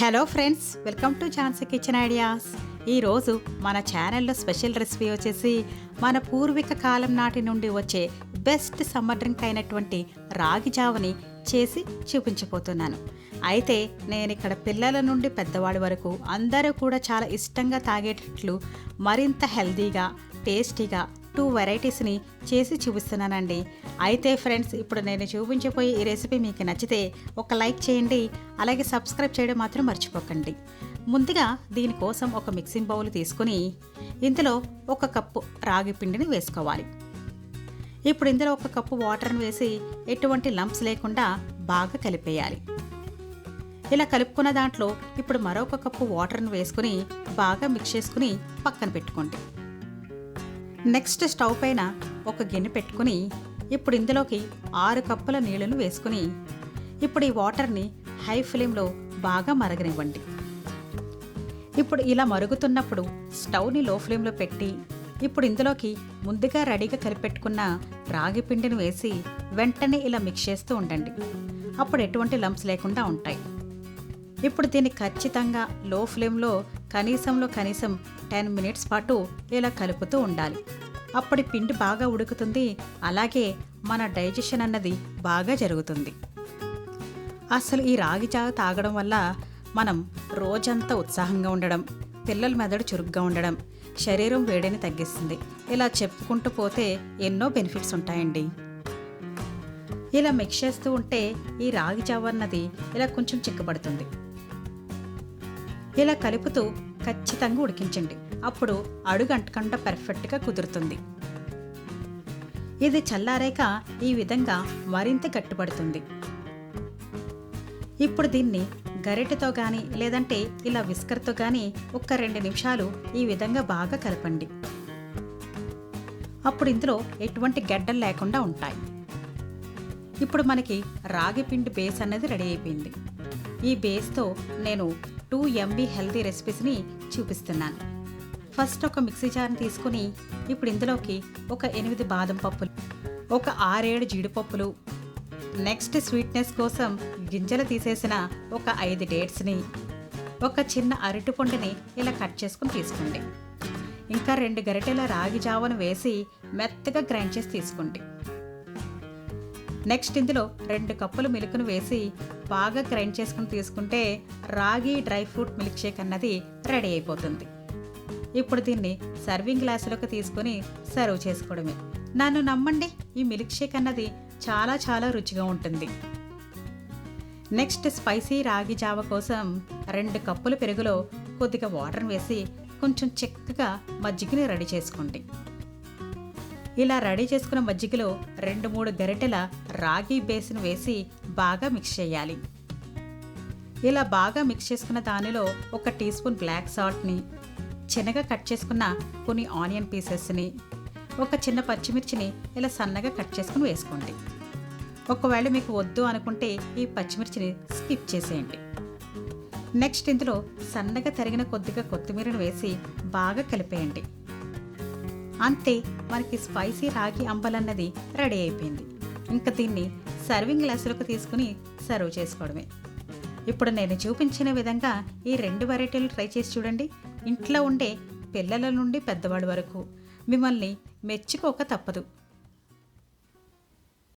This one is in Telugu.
Hello friends, welcome to Jhansi kitchen ideas. ఈరోజు మన ఛానల్లో స్పెషల్ రెసిపీ వచ్చేసి మన పూర్వీక కాలం నాటి నుండి వచ్చే బెస్ట్ సమ్మర్ డ్రింక్ అయినటువంటి రాగి జావని చేసి చూపించబోతున్నాను. అయితే నేను ఇక్కడ పిల్లల నుండి పెద్దవాడి వరకు అందరూ కూడా చాలా ఇష్టంగా తాగేటట్లు మరింత హెల్తీగా టేస్టీగా 2 వెరైటీస్ని చేసి చూపిస్తున్నానండి. అయితే ఫ్రెండ్స్, ఇప్పుడు నేను చూపించబోయే ఈ రెసిపీ మీకు నచ్చితే ఒక లైక్ చేయండి, అలాగే సబ్స్క్రైబ్ చేయడం మాత్రం మర్చిపోకండి. ముందుగా దీనికోసం ఒక మిక్సింగ్ బౌల్ తీసుకుని ఇందులో 1 కప్పు రాగి పిండిని వేసుకోవాలి. ఇప్పుడు ఇందులో 1 కప్పు వాటర్ని వేసి ఎటువంటి లంప్స్ లేకుండా బాగా కలిపేయాలి. ఇలా కలుపుకున్న దాంట్లో ఇప్పుడు మరొక కప్పు వాటర్ని వేసుకుని బాగా మిక్స్ చేసుకుని పక్కన పెట్టుకోండి. నెక్స్ట్ స్టవ్ పైన ఒక గిన్నె పెట్టుకుని ఇప్పుడు ఇందులోకి 6 కప్పుల నీళ్ళను వేసుకుని ఇప్పుడు ఈ వాటర్ని హై ఫ్లేమ్లో బాగా మరగనివ్వండి. ఇప్పుడు ఇలా మరుగుతున్నప్పుడు స్టవ్ని లో ఫ్లేమ్లో పెట్టి ఇప్పుడు ఇందులోకి ముందుగా రెడీగా కలిపెట్టుకున్న రాగి పిండిని వేసి వెంటనే ఇలా మిక్స్ చేస్తూ ఉండండి. అప్పుడు ఎటువంటి లంప్స్ లేకుండా ఉంటాయి. ఇప్పుడు దీన్ని ఖచ్చితంగా లో ఫ్లేమ్లో కనీసం 10 మినిట్స్ పాటు ఇలా కలుపుతూ ఉండాలి. అప్పుడు పిండి బాగా ఉడుకుతుంది, అలాగే మన డైజెషన్ అన్నది బాగా జరుగుతుంది. అసలు ఈ రాగి జావ తాగడం వల్ల మనం రోజంతా ఉత్సాహంగా ఉండడం, పిల్లల మెదడు చురుగ్గా ఉండడం, శరీరం వేడిని తగ్గిస్తుంది. ఇలా చెప్పుకుంటూ పోతే ఎన్నో బెనిఫిట్స్ ఉంటాయండి. ఇలా మిక్స్ చేస్తూ ఉంటే ఈ రాగి జావ అన్నది ఇలా కొంచెం చిక్కబడుతుంది. ఇలా కలుపుతూ ఖచ్చితంగా ఉడికించండి. అప్పుడు అడుగు అంటకుండా పర్ఫెక్ట్గా కుదురుతుంది. ఇది చల్లారాక ఈ విధంగా మరింత గట్టిపడుతుంది. ఇప్పుడు దీన్ని గరిటెతో కానీ లేదంటే ఇలా విస్కర్తో కానీ 2 నిమిషాలు ఈ విధంగా బాగా కలపండి. అప్పుడు ఇందులో ఎటువంటి గడ్డలు లేకుండా ఉంటాయి. ఇప్పుడు మనకి రాగి పిండి బేస్ అనేది రెడీ అయిపోయింది. ఈ బేస్తో నేను 2 ఎంబీ హెల్తీ రెసిపీస్ని చూపిస్తున్నాను. ఫస్ట్ ఒక మిక్సీ జార్ని తీసుకుని ఇప్పుడు ఇందులోకి ఒక 8 బాదం పప్పులు, ఒక 6-7 జీడిపప్పులు, నెక్స్ట్ స్వీట్నెస్ కోసం గింజలు తీసేసిన ఒక 5 డేట్స్ని, ఒక చిన్న అరటిపండుని ఇలా కట్ చేసుకుని తీసుకోండి. ఇంకా 2 గరిటెల రాగి జావను వేసి మెత్తగా గ్రైండ్ చేసి తీసుకోండి. నెక్స్ట్ ఇందులో 2 కప్పులు మిల్క్ను వేసి బాగా గ్రైండ్ చేసుకుని తీసుకుంటే రాగి డ్రై ఫ్రూట్ మిల్క్ షేక్ అన్నది రెడీ అయిపోతుంది. ఇప్పుడు దీన్ని సర్వింగ్ గ్లాసులోకి తీసుకొని సర్వ్ చేసుకోవడమే. నన్ను నమ్మండి, ఈ మిల్క్ షేక్ అన్నది చాలా చాలా రుచిగా ఉంటుంది. నెక్స్ట్ స్పైసీ రాగి జావ కోసం 2 కప్పుల పెరుగులో కొద్దిగా వాటర్ వేసి కొంచెం చిక్కగా మజ్జిగని రెడీ చేసుకోండి. ఇలా రెడీ చేసుకున్న మజ్జిగలో 2-3 గరిటెల రాగి బేస్ను వేసి బాగా మిక్స్ చేయాలి. ఇలా బాగా మిక్స్ చేసుకున్న దానిలో 1 టీ స్పూన్ బ్లాక్ సాల్ట్ని, చిన్నగా కట్ చేసుకున్న కొన్ని ఆనియన్ పీసెస్ని, ఒక చిన్న పచ్చిమిర్చిని ఇలా సన్నగా కట్ చేసుకుని వేసుకోండి. ఒకవేళ మీకు వద్దు అనుకుంటే ఈ పచ్చిమిర్చిని స్కిప్ చేసేయండి. నెక్స్ట్ ఇందులో సన్నగా తరిగిన కొద్దిగా కొత్తిమీరను వేసి బాగా కలిపేయండి. అంతే, మనకి స్పైసీ రాగి అంబలన్నది రెడీ అయిపోయింది. ఇంకా దీన్ని సర్వింగ్ గ్లాసులకు తీసుకుని సర్వ్ చేసుకోవడమే. ఇప్పుడు నేను చూపించిన విధంగా ఈ 2 వెరైటీలు ట్రై చేసి చూడండి. ఇంట్లో ఉండే పిల్లల నుండి పెద్దవాడి వరకు మిమ్మల్ని మెచ్చుకోక తప్పదు.